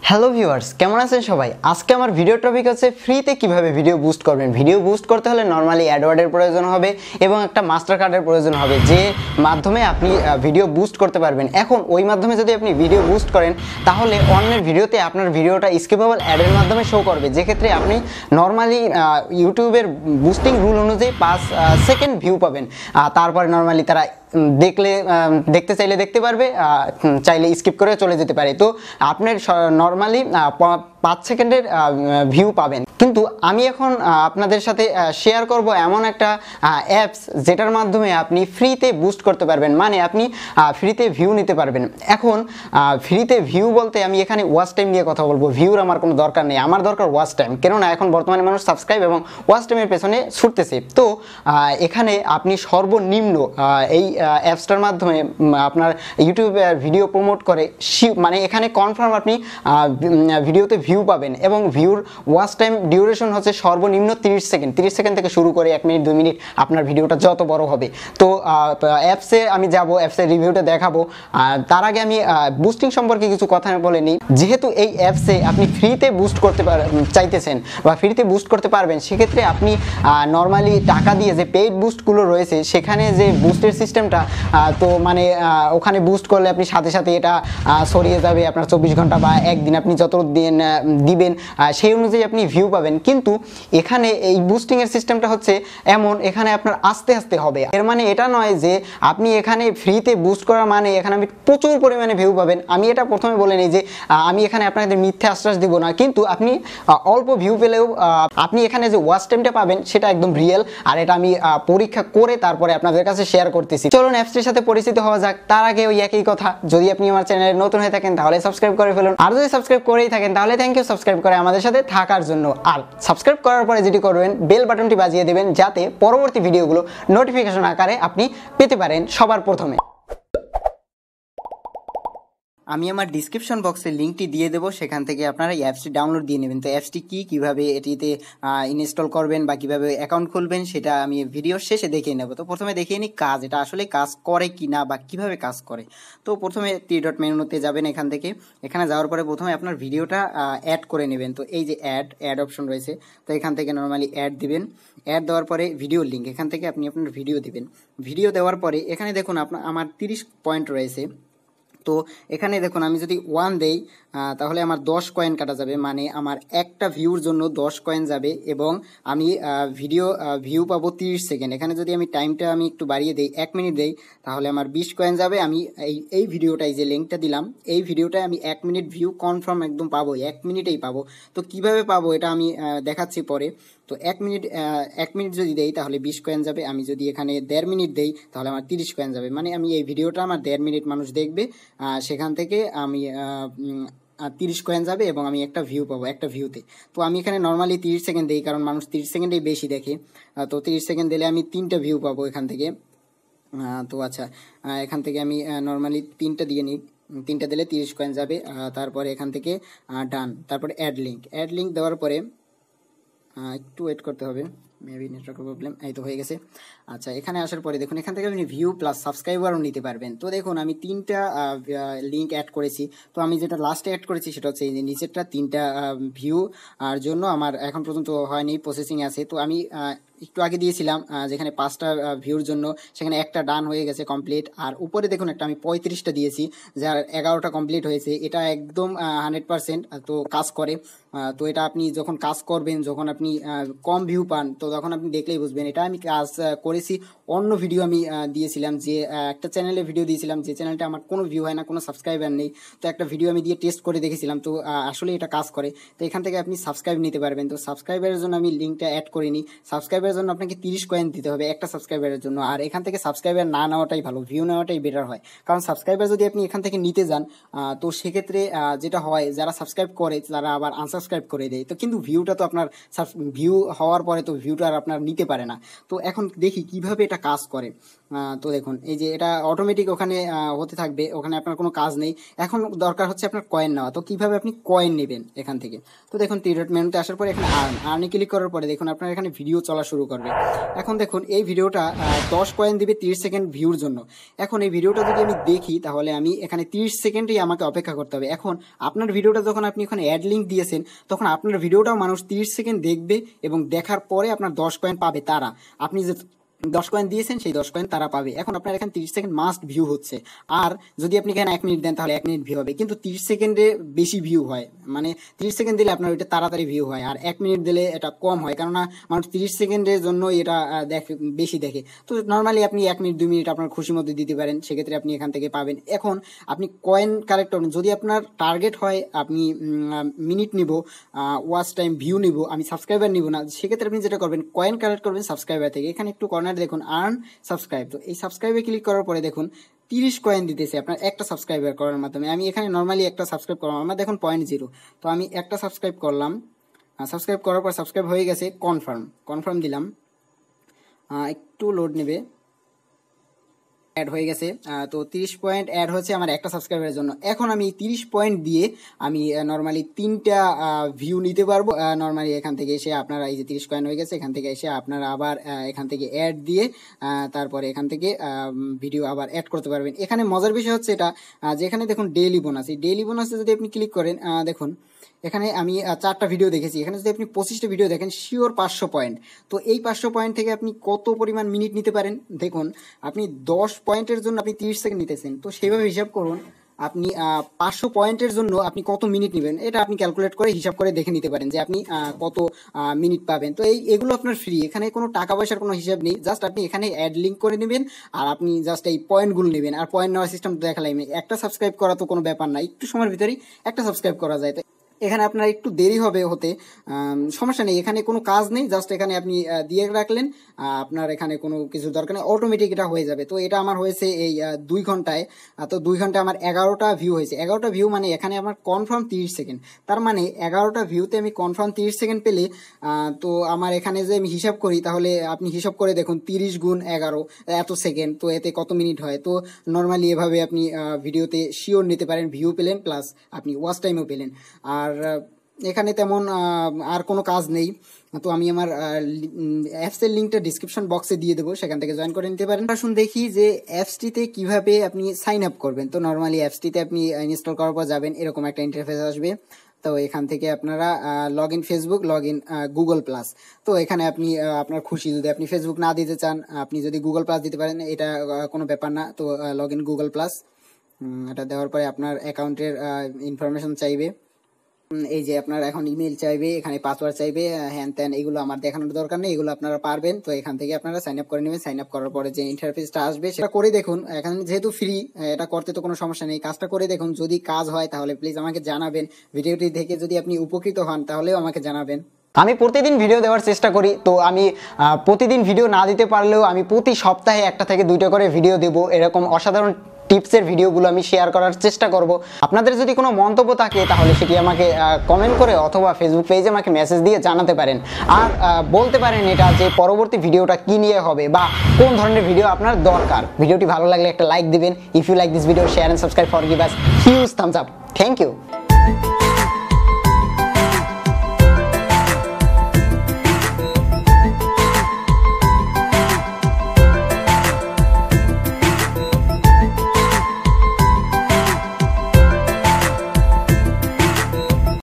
Hello viewers, কেমন আছেন সবাই? আজকে আমার ভিডিও টপিক হচ্ছে ফ্রিতে কিভাবে ভিডিও বুস্ট করবেন। ভিডিও বুস্ট করতে হলে নরমালি অ্যাডওয়ার্ডের প্রয়োজন হবে এবং একটা মাস্টার কার্ডের প্রয়োজন হবে, যে মাধ্যমে আপনি ভিডিও বুস্ট করতে পারবেন। এখন ওই মাধ্যমে যদি আপনি ভিডিও বুস্ট করেন তাহলে অন্যের ভিডিওতে আপনার ভিডিওটা স্কিপেবল অ্যাডের মাধ্যমে শো করবে, যেক্ষেত্রে আপনি নরমালি ইউটিউবের বুস্টিং রুল অনুযায়ী 5 সেকেন্ড ভিউ পাবেন। তারপরে নরমালি তারা দেখতে চাইলে দেখতে পারবে, চাইলে স্কিপ করে চলে যেতে পারে। তো আপনার নরমালি 5 সেকেন্ডের ভিউ পাবেন। কিন্তু আমি এখন আপনাদের সাথে শেয়ার করব এমন একটা অ্যাপস যেটার মাধ্যমে আপনি ফ্রিতে বুস্ট করতে পারবেন, মানে আপনি ফ্রিতে ভিউ নিতে পারবেন। এখন ফ্রিতে ভিউ বলতে আমি এখানে ওয়াচ টাইম নিয়ে কথা বলবো। ভিউর আমার কোনো দরকার নেই, আমার দরকার ওয়াচ টাইম, কেননা এখন বর্তমানে মানুষ সাবস্ক্রাইব এবং ওয়াচ টাইমের পেছনে ছুটতেছে। তো এখানে আপনি সর্বনিম্ন এই অ্যাপসটার মাধ্যমে আপনার ইউটিউবে ভিডিও প্রমোট করে, মানে এখানে কনফার্ম আপনি ভিডিওতে ভিউ পাবেন এবং ভিউর ওয়াচ টাইম ডিউরেশন হচ্ছে সর্বনিম্ন 30 সেকেন্ড। 30 সেকেন্ড থেকে শুরু করে 1 মিনিট 2 মিনিট আপনার ভিডিওটা যত বড় হবে। তো অ্যাপসে আমি যাব, অ্যাপসের রিভিউটা দেখাবো। তার আগে আমি বুস্টিং সম্পর্কে কিছু কথা বলে নিই। যেহেতু এই অ্যাপসে আপনি ফ্রিতে বুস্ট করতে চাইতেছেন বা ফ্রিতে বুস্ট করতে পারবেন, সেক্ষেত্রে আপনি নর্মালি টাকা দিয়ে যে পেইড বুস্টগুলো রয়েছে সেখানে যে বুস্টের সিস্টেমটা, তো মানে ওখানে বুস্ট করলে আপনি সাথে সাথে এটা ছড়িয়ে যাবে আপনার 24 ঘন্টা বা একদিন, আপনি যত দিন দিবেন সেই অনুযায়ী আপনি ভিউ পাবেন। কিন্তু এখানে এই বুস্টিংয়ের সিস্টেমটা হচ্ছে এমন, এখানে আপনার আস্তে আস্তে হবে। এর মানে এটা নয় যে আপনি এখানে ফ্রিতে বুস্ট করা মানে এখানে আপনি প্রচুর পরিমাণে ভিউ পাবেন। আমি এটা প্রথমে বলে নিই যে আমি এখানে আপনাদের মিথ্যে আশ্বাস দিব না, কিন্তু আপনি অল্প ভিউ পেলেও আপনি এখানে যে ওয়াচ টাইমটা পাবেন সেটা একদম রিয়েল। আর এটা আমি পরীক্ষা করে তারপরে আপনাদের কাছে শেয়ার করতেছি। চলুন অ্যাপসটির সাথে পরিচিত হওয়া যাক। তার আগে ওই একই কথা, যদি আপনি আমার চ্যানেলে নতুন হয়ে থাকেন তাহলে সাবস্ক্রাইব করে ফেলুন, আর যদি সাবস্ক্রাইব করেই থাকেন তাহলে থ্যাংক ইউ সাবস্ক্রাইব করে আমাদের সাথে থাকার জন্য। আর সাবস্ক্রাইব করার পরে যেটি করবেন, বেল বাটনটি বাজিয়ে দেবেন, যাতে পরবর্তী ভিডিওগুলো নোটিফিকেশন আকারে আপনি পেতে পারেন সবার প্রথমে। আমি আমার ডিসক্রিপশন বক্সে লিঙ্কটি দিয়ে দেবো, সেখান থেকে আপনারা এই অ্যাপসটি ডাউনলোড দিয়ে নেবেন। তো অ্যাপসটি কীভাবে এটিতে ইনস্টল করবেন বা কীভাবে অ্যাকাউন্ট খুলবেন সেটা আমি ভিডিওর শেষে দেখিয়ে নেব। তো প্রথমে দেখিয়ে নিই কাজ, এটা আসলে কাজ করে কি না বা কীভাবে কাজ করে। তো প্রথমে 3 ডট মেনুতে যাবেন, এখান থেকে এখানে যাওয়ার পরে প্রথমে আপনার ভিডিওটা অ্যাড করে নেবেন। তো এই যে অ্যাড অপশন রয়েছে, তো এখান থেকে নর্মালি অ্যাড দিবেন। অ্যাড দেওয়ার পরে ভিডিও লিঙ্ক, এখান থেকে আপনি আপনার ভিডিও দিবেন। ভিডিও দেওয়ার পরে এখানে দেখুন আমার 30 পয়েন্ট রয়েছে। তো এখানে দেখুন আমি যদি 1 দেই তাহলে আমার 10 কয়েন কাটা যাবে, মানে আমার একটা ভিউর জন্য 10 কয়েন যাবে এবং আমি ভিউ পাবো 30 সেকেন্ড। এখানে যদি আমি টাইমটা আমি একটু বাড়িয়ে দেই, 1 মিনিট দেই, তাহলে আমার 20 কয়েন যাবে। আমি এই ভিডিওটাই যে লিঙ্কটা দিলাম, এই ভিডিওটায় আমি 1 মিনিট ভিউ কনফার্ম একদম পাবো, 1 মিনিটেই পাবো। তো কিভাবে পাবো এটা আমি দেখাচ্ছি পরে। তো 1 মিনিট যদি দেই তাহলে 20 কয়েন যাবে। আমি যদি এখানে 1.5 মিনিট দেই তাহলে আমার 30 কয়েন যাবে, মানে আমি এই ভিডিওটা আমার 1.5 মিনিট মানুষ দেখবে, সেখান থেকে আমি 30 কয়েন যাবে এবং আমি একটা ভিউ পাবো একটা ভিউতে। তো আমি এখানে নর্মালি 30 সেকেন্ড দিই, কারণ মানুষ 30 সেকেন্ডেই বেশি দেখে। তো 30 সেকেন্ড দিলে আমি 3টা ভিউ পাবো এখান থেকে। তো আচ্ছা, এখান থেকে আমি নর্মালি 3টা দিয়ে নিই, 3টা দিলে 30 কয়েন যাবে। তারপরে এখান থেকে ডান, তারপরে অ্যাড লিঙ্ক দেওয়ার পরে একটু ওয়েট করতে হবে, মেবি নেটওয়ার্কের প্রবলেম। এই তো হয়ে গেছে। আচ্ছা, এখানে আসার পরে দেখুন এখান থেকে আপনি ভিউ প্লাস সাবস্ক্রাইবারও নিতে পারবেন। তো দেখুন আমি 3টা লিঙ্ক অ্যাড করেছি। তো আমি যেটা লাস্টে অ্যাড করেছি সেটা হচ্ছে এই যে নিচেরটা, 3টা ভিউ আর জন্য আমার এখন পর্যন্ত হয়নি, প্রসেসিং আছে। তো আমি একটু আগে দিয়েছিলাম যেখানে 5টা ভিউর জন্য, সেখানে একটা ডান হয়ে গেছে কমপ্লিট। আর উপরে দেখুন একটা আমি 35টা দিয়েছি, যার 11টা কমপ্লিট হয়েছে। এটা একদম 100% তো কাজ করে। তো এটা আপনি যখন কাজ করবেন, যখন আপনি কম ভিউ পান, তো তখন আপনি দেখলেই বুঝবেন। এটা আমি কাজ করেছি। অন্য ভিডিও আমি দিয়েছিলাম, যে একটা চ্যানেলে ভিডিও দিয়েছিলাম, যে চ্যানেলটা আমার কোনো ভিউ হয় না, কোনো সাবস্ক্রাইবার নেই। তো একটা ভিডিও আমি দিয়ে টেস্ট করে দেখেছিলাম, তো আসলে এটা কাজ করে। তো এখান থেকে আপনি সাবস্ক্রাইব নিতে পারবেন। তো সাবস্ক্রাইবারের জন্য আমি লিঙ্কটা অ্যাড করিনি। সাবস্ক্রাইবারের জন্য আপনাকে 30 কয়েন দিতে হবে একটা সাবস্ক্রাইবারের জন্য। আর এখান থেকে সাবস্ক্রাইবার না নেওয়াটাই ভালো, ভিউ নেওয়াটাই বেটার হয়। কারণ সাবস্ক্রাইবার যদি আপনি এখান থেকে নিতে যান, তো সেক্ষেত্রে যেটা হয়, যারা সাবস্ক্রাইব করে তারা আবার আনসাবস্ক্রাইব করে দেয়। তো কিন্তু ভিউটা তো আপনার ভিউ হওয়ার পরে তো ভিউটা আর আপনার নিতে পারে না। তো এখন দেখি কিভাবে এটা কাজ করে। তো দেখুন এই যে এটা অটোমেটিক ওখানে হতে থাকবে, ওখানে আপনার কোনো কাজ নেই। এখন দরকার হচ্ছে আপনার কয়েন নেওয়া। তো কিভাবে আপনি কয়েন নেবেন এখান থেকে, তো দেখুন থ্রি ডট মেনুতে আসার পরে এখানে আর্নে ক্লিক করার পরে দেখুন আপনার এখানে ভিডিও চলা শুরু করবে। এখন দেখুন এই ভিডিওটা 10 কয়েন দিবে 30 সেকেন্ড ভিউর জন্য। এখন এই ভিডিওটা যদি আমি দেখি তাহলে আমি এখানে 30 সেকেন্ডই আমাকে অপেক্ষা করতে হবে। এখন আপনার ভিডিওটা যখন আপনি ওখানে অ্যাড লিঙ্ক দিয়েছেন তখন আপনার ভিডিওটাও মানুষ 30 সেকেন্ড দেখবে এবং দেখার পরে আপনার 10 কয়েন পাবে তারা। আপনি যে 10 কয়েন দিয়েছেন সেই 10 কয়েন তারা পাবে। এখন আপনার এখানে 30 সেকেন্ড মাস্ট ভিউ হচ্ছে, আর যদি আপনি এখানে 1 মিনিট দেন তাহলে 1 মিনিট ভিউ হবে, কিন্তু 30 সেকেন্ডে বেশি ভিউ হয়, মানে 30 সেকেন্ড দিলে আপনার ওইটা তাড়াতাড়ি ভিউ হয়, আর 1 মিনিট দিলে এটা কম হয়, কেননা মানুষ 30 সেকেন্ডের জন্য এটা বেশি দেখে। তো নর্মালি আপনি 1 মিনিট 2 মিনিট আপনার খুশি মতো দিতে পারেন, সেক্ষেত্রে আপনি এখান থেকে পাবেন। এখন আপনি কয়েন কালেক্ট করুন, যদি আপনার টার্গেট হয় আপনি মিনিট নিব, ওয়াচ টাইম, ভিউ নিব, আমি সাবস্ক্রাইবার নিব না, সেক্ষেত্রে আপনি যেটা করবেন কয়েন কালেক্ট করবেন সাবস্ক্রাইবার থেকে। এখানে একটু কর্নার দেখুন আর্ন সাবস্ক্রাইব, তো এই সাবস্ক্রাইবে ক্লিক করার পরে দেখুন 30 কয়েন দিতেছে আপনার একটা সাবস্ক্রাইবার করার মাধ্যমে। আমি এখানে নর্মালি একটা সাবস্ক্রাইব করলাম, আমার দেখুন 0.0, তো আমি একটা সাবস্ক্রাইব করলাম। সাবস্ক্রাইব করার পর সাবস্ক্রাইব হয়ে গেছে, কনফার্ম দিলাম, একটু লোড নেবে, অ্যাড হয়ে গেছে। তো 30 পয়েন্ট অ্যাড হচ্ছে আমার একটা সাবস্ক্রাইবারের জন্য। এখন আমি 30 পয়েন্ট দিয়ে আমি নর্মালি 3টা ভিউ নিতে পারবো। নর্মালি এখান থেকে এসে আপনারা এই যে 30 কয়েন হয়ে গেছে, এখান থেকে এসে আপনারা আবার এখান থেকে অ্যাড দিয়ে তারপরে এখান থেকে ভিডিও আবার অ্যাড করতে পারবেন। এখানে মজার বিষয় হচ্ছে এটা, যেখানে দেখুন ডেইলি বোনাস, এই ডেইলি বোনাসে যদি আপনি ক্লিক করেন দেখুন এখানে আমি 4টা ভিডিও দেখেছি, এখানে যদি আপনি 25টা ভিডিও দেখেন শিওর 500 পয়েন্ট। তো এই 500 পয়েন্ট থেকে আপনি কত পরিমাণ মিনিট নিতে পারেন দেখুন, আপনি 10 পয়েন্টের জন্য আপনি 30 সেকেন্ড নিতেছেন, তো সেইভাবে হিসাব করুন আপনি 500 পয়েন্টের জন্য আপনি কত মিনিট নেবেন, এটা আপনি ক্যালকুলেট করে হিসাব করে দেখে নিতে পারেন যে আপনি কত মিনিট পাবেন। তো এগুলো আপনার ফ্রি, এখানে কোনো টাকা পয়সার কোনো হিসাব নেই, জাস্ট আপনি এখানে অ্যাড লিঙ্ক করে নেবেন আর আপনি জাস্ট এই পয়েন্টগুলো নেবেন। আর পয়েন্ট নেওয়ার সিস্টেম দেখালাম, একটা সাবস্ক্রাইব করা তো কোনো ব্যাপার না, একটু সময়ের ভিতরেই একটা সাবস্ক্রাইব করা যায়। তো এখানে আপনার একটু দেরি হবে হতে, সমস্যা নেই, এখানে কোনো কাজ নেই, জাস্ট এখানে আপনি দিয়ে রাখলেন, আপনার এখানে কোনো কিছু দরকার নেই, অটোমেটিক এটা হয়ে যাবে। তো এটা আমার হয়েছে এই 2 ঘন্টায়। তো 2 ঘন্টায় আমার 11টা ভিউ হয়েছে। 11টা ভিউ মানে এখানে আমার কনফার্ম 30 সেকেন্ড, তার মানে 11টা ভিউতে আমি কনফার্ম 30 সেকেন্ড পেলে তো আমার এখানে যে আমি হিসাব করি তাহলে আপনি হিসাব করে দেখুন 30 গুণ 11 এত সেকেন্ড, তো এতে কত মিনিট হয়। তো নর্মালি এভাবে আপনি ভিডিওতে শিওর নিতে পারেন, ভিউ পেলেন প্লাস আপনি ওয়াচ টাইমও পেলেন। আর এখানে তেমন আর কোনো কাজ নেই। তো আমি আমার অ্যাপসের লিঙ্কটা ডিসক্রিপশন বক্সে দিয়ে দেবো, সেখান থেকে জয়েন করে নিতে পারেন। আসুন দেখি যে অ্যাপসটিতে কিভাবে আপনি সাইন আপ করবেন। তো নর্মালি অ্যাপসটিতে আপনি ইনস্টল করার পর যাবেন, এরকম একটা ইন্টারফেস আসবে। তো এখান থেকে আপনারা log in Facebook, log in Google plus. তো এখানে আপনি আপনার খুশি, যদি আপনি ফেসবুক না দিতে চান আপনি যদি গুগল প্লাস দিতে পারেন, এটা কোনো ব্যাপার না। তো লগ ইন গুগল প্লাস, এটা দেওয়ার পরে আপনার অ্যাকাউন্টের ইনফরমেশন চাইবে, এই যে আপনার এখন ইমেল চাইবে, এখানে পাসওয়ার্ড চাইবে, হ্যান ত্যান, এগুলো আমার দেখানোর দরকার নেই, এগুলো আপনারা পারবেন। তো এখান থেকে আপনারা সাইন আপ করে নেবেন। সাইন আপ করার পরে যে ইন্টারফেসটা আসবে সেটা করে দেখুন, এখানে যেহেতু ফ্রি এটা করতে তো কোনো সমস্যা নেই, কাজটা করে দেখুন, যদি কাজ হয় তাহলে প্লিজ আমাকে জানাবেন। ভিডিওটি দেখে যদি আপনি উপকৃত হন তাহলেও আমাকে জানাবেন। আমি প্রতিদিন ভিডিও দেওয়ার চেষ্টা করি, তো আমি প্রতিদিন ভিডিও না দিতে পারলেও আমি প্রতি সপ্তাহে 1টা থেকে 2টা করে ভিডিও দেবো। এরকম অসাধারণ টিপসের ভিডিওগুলো আমি শেয়ার করার চেষ্টা করব। আপনাদের যদি কোনো মন্তব্য থাকে তাহলে সেটি আমাকে কমেন্ট করে অথবা ফেসবুক পেজে আমাকে মেসেজ দিয়ে জানাতে পারেন। আর বলতে পারেন এটা যে পরবর্তী ভিডিওটা কি নিয়ে হবে বা কোন ধরনের ভিডিও আপনার দরকার। ভিডিওটি ভালো লাগলে একটা লাইক দিবেন। If you like this video, share and subscribe for give us huge thumbs up. Thank you.